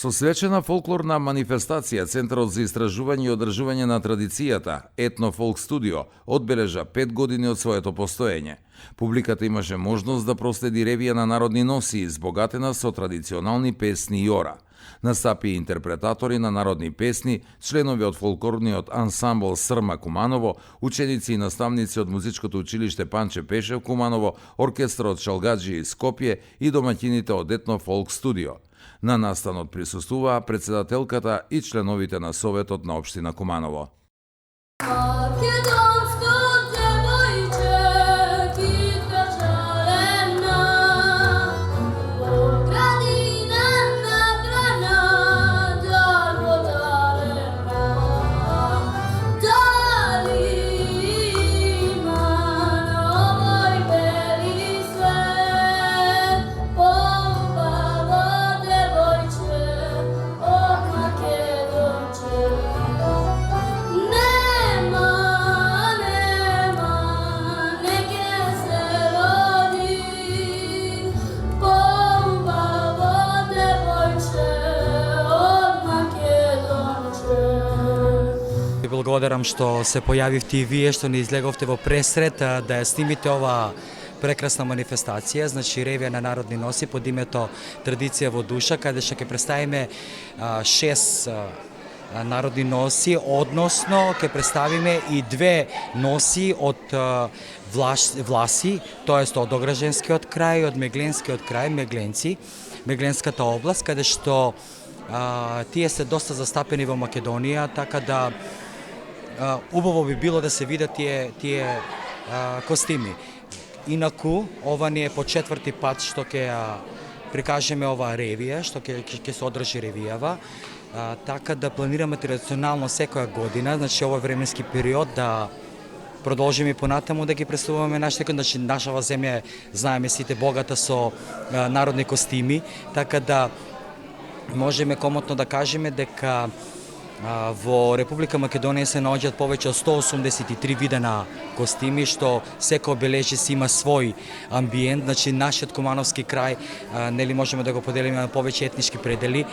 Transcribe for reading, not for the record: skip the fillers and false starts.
Со свечена фолклорна манифестација, Центарот за истражување и одржување на традицијата, Етно Фолк Студио, одбележа 5 години од своето постоење. Публиката имаше можност да проследи ревија на народни носи, збогатена со традиционални песни и ора. Настапи интерпретатори на народни песни, членови од фолклорниот ансамбл Срма Куманово, ученици и наставници од музичкото училиште Панче Пешев Куманово, оркестрот Шалгаджи Скопје и домаќините од Етно Фолк Студио. На настанот присуствуваа председателката и членовите на Советот на општина Куманово. Благодарам што се појавивте и вие, што не излеговте во пресрет да ја снимите оваа прекрасна манифестација, значи ревија на народни носи под името Традиција во душа, каде што ќе представиме 6 народни носи, односно ќе представиме и 2 носи од Власи, тоест од Ограженскиот крај, од Мегленскиот крај, Мегленци, Мегленската област, каде што тие се доста застапени во Македонија, така да убаво би било да се видат тие костими. Инаку, ова ни е по 4-ти пат што ќе прикажеме оваа ревија, што ќе се одржи ревијава, така да планираме традиционално секоја година, значи овој временски период да продолжиме и понатаму да ги представуваме нашите, значи нашава земја, знаеме сите, богата со народни костими, така да можеме комотно да кажеме дека во Република Македонија се наоѓаат повеќе од 183 вида на костими, што секој обележи си има свој амбиент, значи нашиот кумановски крај, нели можеме да го поделиме на повеќе етнички предели,